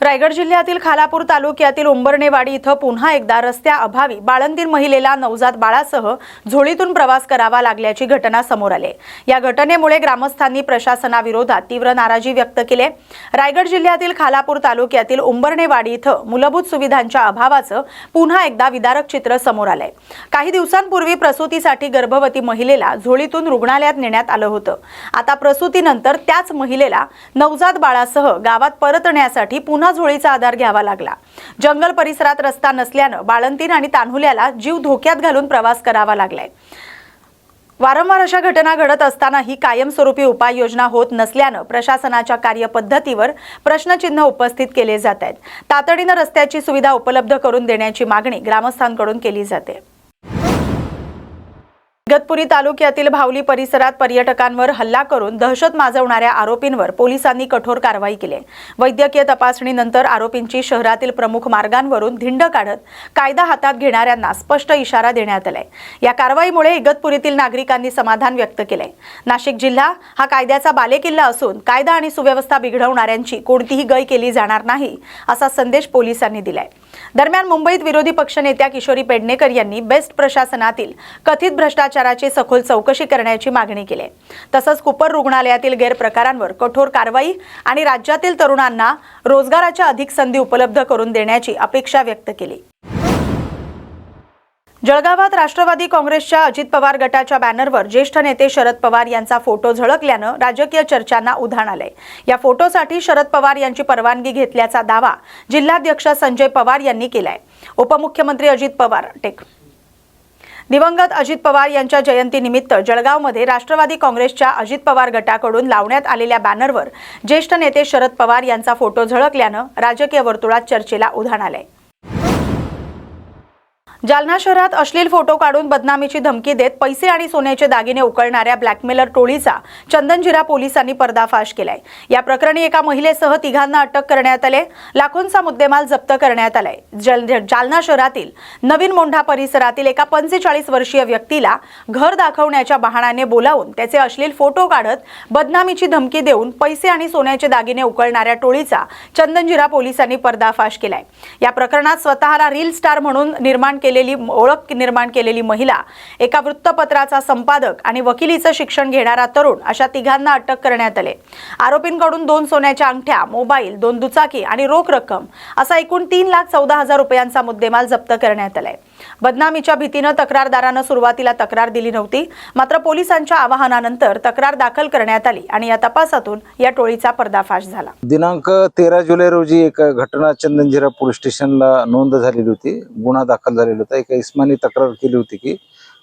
रायगड जिल्ह्यातील खालापूर तालुक्यातील उंबरणेवाडी इथं पुन्हा एकदा रस्त्याअभावी बाळंतीण महिलेला नवजात बाळासह झोळीतून प्रवास करावा लागल्याची घटना समोर आली। या घटनेमुळे ग्रामस्थांनी प्रशासनाविरोधात तीव्र नाराजी व्यक्त केली। रायगड जिल्ह्यातील खालापूर तालुक्यातील उंबरणेवाडी इथं मूलभूत सुविधांच्या अभावाचं पुन्हा एकदा विदारक चित्र समोर आलंय। काही दिवसांपूर्वी प्रसूतीसाठी गर्भवती महिलेला झोळीतून रुग्णालयात नेण्यात आलं होतं। आता प्रसूतीनंतर त्याच महिलेला नवजात बाळासह गावात परतण्यासाठी पुन्हा झोळीचा आधार घ्यावा लागला। जंगल परिसरात रस्ता नसल्याने बाळंतीण आणि तान्हुल्याला जीव धोक्यात घालून प्रवास करावा लागलाय। वारंवार अशा घटना घडत असतानाही कायमस्वरूपी उपाययोजना होत नसल्याने प्रशासनाच्या कार्यपद्धतीवर प्रश्नचिन्ह उपस्थित केले जात आहेत। तातडीने रस्त्याची सुविधा उपलब्ध करून देण्याची मागणी ग्रामस्थांकडून केली जाते। इगतपुरी तालुक्यातील भावली परिसरात पर्यटकांवर हल्ला करून दहशत माजवणाऱ्या आरोपींवर पोलिसांनी कठोर कारवाई केली। वैद्यकीय तपासणीनंतर आरोपींची शहरातील प्रमुख मार्गांवरून धिंड काढत कायदा हातात घेणाऱ्यांना स्पष्ट इशारा देण्यात आलाय। या कारवाईमुळे इगतपुरीतील नागरिकांनी समाधान व्यक्त केले। नाशिक जिल्हा हा कायद्याचा बालेकिल्ला असून कायदा आणि सुव्यवस्था बिघडवणाऱ्यांची कोणतीही गय केली जाणार नाही असा संदेश पोलिसांनी दिलाय। दरम्यान मुंबईत विरोधी पक्षनेत्या किशोरी पेडणेकर यांनी बेस्ट प्रशासनातील कथित भ्रष्टाचाराची सखोल चौकशी करण्याची मागणी केली। तसंच कुपर रुग्णालयातील गैरप्रकारांवर कठोर कारवाई आणि राज्यातील तरुणांना रोजगाराच्या अधिक संधी उपलब्ध करून देण्याची अपेक्षा व्यक्त केली। जळगावात राष्ट्रवादी काँग्रेसच्या अजित पवार गटाच्या बॅनरवर ज्येष्ठ नेते शरद पवार यांचा फोटो झळकल्याने राजकीय चर्चांना उधाण आले। या फोटोसाठी शरद पवार यांची परवानगी घेतल्याचा दावा जिल्हाध्यक्ष संजय पवार यांनी केलाय। उपमुख्यमंत्री अजित पवार दिवंगत अजित पवार यांच्या जयंतीनिमित्त जळगावमध्ये राष्ट्रवादी काँग्रेसच्या अजित पवार गटाकडून लावण्यात आलेल्या बॅनरवर ज्येष्ठ नेते शरद पवार यांचा फोटो झळकल्याने राजकीय वर्तुळात चर्चेला उधाण आले। जालना शहरात अश्लील फोटो काढून बदनामीची धमकी देत पैसे आणि सोन्याचे दागिने उकळणाऱ्या ब्लॅकमेलर टोळीचा चंदनजिरा पोलिसांनी पर्दाफाश केलाय। या प्रकरणी एका महिलेसह तिघांना अटक करण्यात आले। लाखोंचा मुद्देमाल जप्त करण्यात आलाय। जालना शहरातील नवीन मोंढा परिसरातील एका 45 वर्षीय व्यक्तीला घर दाखवण्याच्या बहाण्याने बोलावून त्याचे अश्लील फोटो काढत बदनामीची धमकी देऊन पैसे आणि सोन्याचे दागिने उकळणाऱ्या टोळीचा चंदनजिरा पोलिसांनी पर्दाफाश केलाय। या प्रकरणात स्वतःला रील स्टार म्हणून ओळख निर्माण केलेली महिला, एका वृत्तपत्राचा संपादक आणि वकिलीचं शिक्षण घेणारा तरुण अशा तिघांना अटक करण्यात आले। आरोपींकडून 2 सोन्याच्या अंगठ्या, मोबाईल, 2 दुचाकी आणि रोख रक्कम असा एकूण 3,14,000 रुपयांचा मुद्देमाल जप्त करण्यात आलाय। बदनामीच्या भीतीने तक्रारदाराने सुरुवातीला तक्रार दिली नव्हती, मात्र पोलिसांच्या आवाहनानंतर तक्रार दाखल करण्यात आली आणि या तपासातून या टोळीचा पर्दाफाश झाला। दिनांक 13 जुलै रोजी एक घटना चंदनजिरा पोलीस स्टेशनला नोंद झालेली होती। गुन्हा दाखल झालेला होता। एका इस्मानी तक्रार केली होती की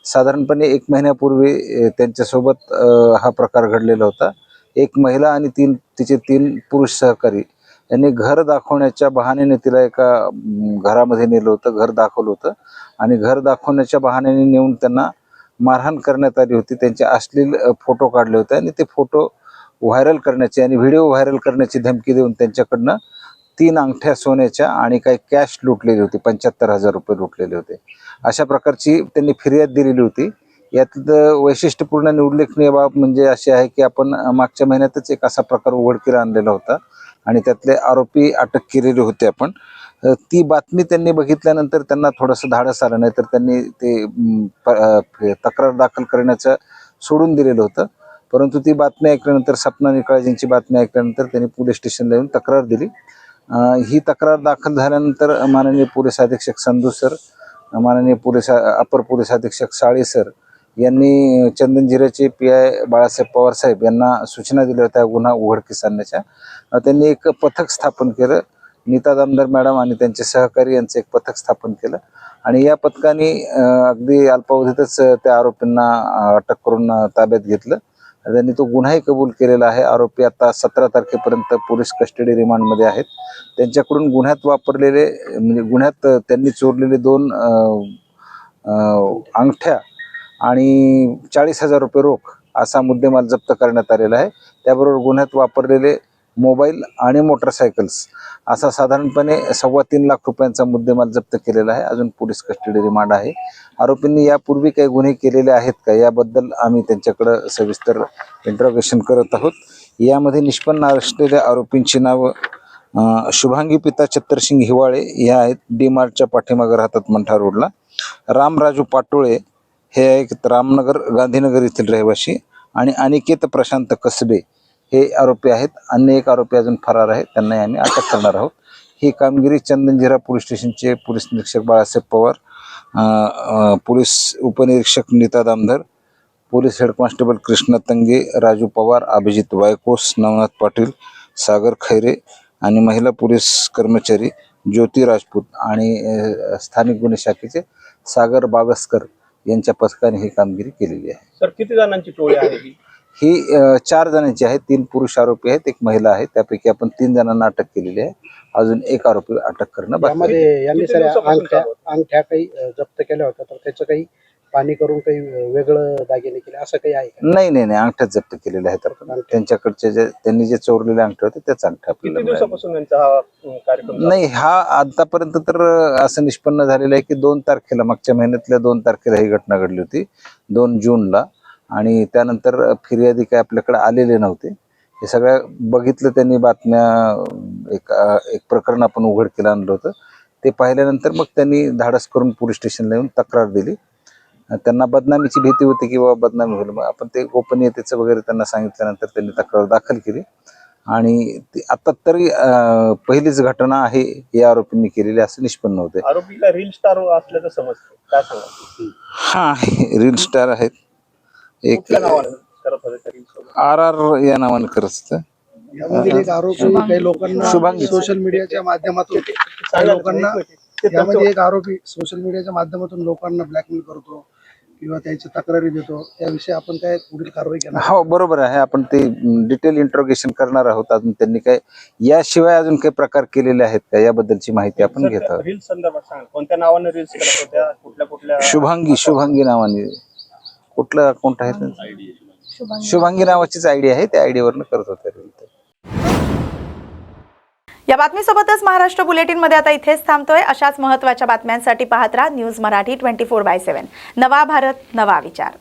साधारणपणे 1 महिन्यापूर्वी त्यांच्यासोबत हा प्रकार घडलेला होता। एक महिला आणि तिचे 3 पुरुष सहकारी यांनी घर दाखवण्याच्या बहाण्याने तिला एका घरामध्ये नेलं होतं, घर दाखवलं होतं आणि घर दाखवण्याच्या बहाण्याने नेऊन त्यांना मारहाण करण्यात आली होती। त्यांचे अश्लील फोटो काढले होते आणि ते फोटो व्हायरल करण्याची आणि व्हिडिओ व्हायरल करण्याची धमकी देऊन त्यांच्याकडनं 3 अंगठ्या सोन्याच्या आणि काही कॅश लुटलेली होती, 75,000 रुपये लुटलेले होते। अशा प्रकारची त्यांनी फिर्याद दिलेली होती। यातलं वैशिष्ट्यपूर्ण आणि उल्लेखनीय बाब म्हणजे अशी आहे की आपण मागच्या महिन्यातच एक असा प्रकार उघडकीला आणलेला होता आणि त्यातले आरोपी अटक केलेले होते। आपण ती बातमी त्यांनी बघितल्यानंतर त्यांना थोडंसं धाडस आलं, नाही तर त्यांनी ते तक्रार दाखल करण्याचं सोडून दिलेलं होतं। परंतु ती बातमी ऐकल्यानंतर, सपना निकाळजींची बातमी ऐकल्यानंतर त्यांनी पोलीस स्टेशनला येऊन तक्रार दिली। ही तक्रार दाखल झाल्यानंतर माननीय पोलीस अधीक्षक संधू सर, माननीय अपर पोलीस अधीक्षक साळे सर यांनी चंदनजिराचे PI बाळासाहेब पवार साहेब यांना सूचना दिल्या होत्या गुन्हा उघडकीस आणण्याच्या। त्यांनी एक पथक स्थापन केलं। नीता दामदार मॅडम आणि त्यांचे सहकारी यांचं एक पथक स्थापन केलं आणि या पथकाने अगदी अल्पावधीतच त्या आरोपींना अटक करून ताब्यात घेतलं। त्यांनी तो गुन्हाही कबूल केलेला आहे। आरोपी आता 17 तारखेपर्यंत पोलीस कस्टडी रिमांडमध्ये आहेत। त्यांच्याकडून गुन्ह्यात वापरलेले म्हणजे गुन्ह्यात त्यांनी चोरलेले 2 अंगठ्या आणि 40,000 रुपये रोख असा मुद्देमाल जप्त करण्यात आलेला आहे। त्याबरोबर गुन्ह्यात वापरलेले मोबाईल आणि मोटरसायकल्स असा साधारणपणे 3.25 लाख रुपयांचा मुद्देमाल जप्त केलेला आहे। अजून पोलीस कस्टडी रिमांड आहे। आरोपींनी यापूर्वी काही गुन्हे केलेले आहेत का याबद्दल आम्ही त्यांच्याकडे सविस्तर इंट्रोगेशन करत आहोत। यामध्ये निष्पन्न असलेल्या आरोपींची नावं शुभांगी पिता चत्तरसिंग हिवाळे या आहेत डी मार्टच्या पाठीमागे राहतात मंठा रोडला. रामराजू पाटोळे हे आहेत रामनगर गांधीनगर येथील रहिवासी. आणि अनिकेत प्रशांत कसबे हे आरोपी आहेत. अन्य एक आरोपी अजून फरार आहे, त्यांनाही आम्ही अटक करणार आहोत. ही कामगिरी चंदनजिरा पोलीस स्टेशनचे पोलीस निरीक्षक बाळासाहेब पवार, पोलीस उपनिरीक्षक Nita Damdhar, police head constable Krishna Tange, Raju Pawar, Abhijit Waykos, Navnath Patil, Sagar Khaire आणि महिला पोलीस कर्मचारी ज्योती राजपूत आणि स्थानिक गुन्हे शाखेचे सागर बागस्कर यांच्या पथकाने ही कामगिरी केलेली आहे. सर, किती जणांची टोळी आहे ही? ही 4 जणांची आहे. 3 पुरुष आरोपी आहेत, एक महिला आहे. त्यापैकी आपण 3 जणांना अटक केलेली आहे. अजून एक आरोपी अटक करणं बाकी आहे. यामध्ये यांनी किती सर दिवसापासून चालू आहे? अंगठ्या काही जप्त केल्या होत्या, तर त्याचं काही पाणी करून काही वेगळं दागिने केले असं काही आहे का? नाही, अंगठ्याच जप्त केलेले आहेत आपण. त्यांच्याकडचे जे त्यांनी जे चोरलेले अंगठे होते त्याच अंगठा किती आपल्याला दिवसापासून यांचा हा कार्यक्रम चालू आहे? नाही, हा आतापर्यंत तर असं निष्पन्न झालेलं आहे की 2 तारखेला, मागच्या महिन्यातल्या 2 तारखेला ही घटना घडली होती, 2 जूनला. आणि त्यानंतर फिर्यादी काय आपल्याकडे आलेले नव्हते. हे सगळ्या बघितलं त्यांनी, बातम्या, एक प्रकरण आपण उघडकीला आणलं होतं. ते पाहिल्यानंतर मग त्यांनी धाडस करून पोलीस स्टेशनला येऊन तक्रार दिली. त्यांना बदनामीची भीती होती की बाबा बदनामी होईल. मग आपण ते गोपनीयतेचं वगैरे त्यांना सांगितल्यानंतर त्यांनी तक्रार दाखल केली. आणि आता तरी पहिलीच घटना आहे या आरोपींनी केलेली असं निष्पन्न होते. आरोपीला रील स्टार असल्याचं समजतं, काय सांगा? हा, रील स्टार आहेत. एक कुठल्या नावानं करत होते त्या रील सोबत? RR या नावाने करत होतं. यामध्ये एक आरोपी काही लोकांना शुभांगी. सोशल मीडियाच्या माध्यमातून एक आरोपी सोशल मीडियाच्या माध्यमातून लोकांना ब्लॅकमेल करतो किंवा त्याची तक्रारी देतो. त्याविषयी आपण काय पुढील कारवाई करणार? हो, बरोबर आहे. आपण ते डिटेल इंट्रोगेशन करणार आहोत. अजून त्यांनी काय याशिवाय अजून काही प्रकार केलेले आहेत का याबद्दलची माहिती आपण घेत आहोत. रील संदर्भात सांगा, कोणत्या नावाने रील्स करत होत्या, कुठल्या शुभांगी नावाने कुठलं अकाउंट आहे त्यांचं? शुभांगी नावाचीच आयडी आहे, त्या आयडीवरनं करत होते रील. या बातमीसोबतच महाराष्ट्र बुलेटिनमध्ये आता इथेच थांबतोय. अशाच महत्त्वाच्या बातम्यांसाठी पाहत राहा न्यूज मराठी 24/7. नवा भारत, नवा विचार.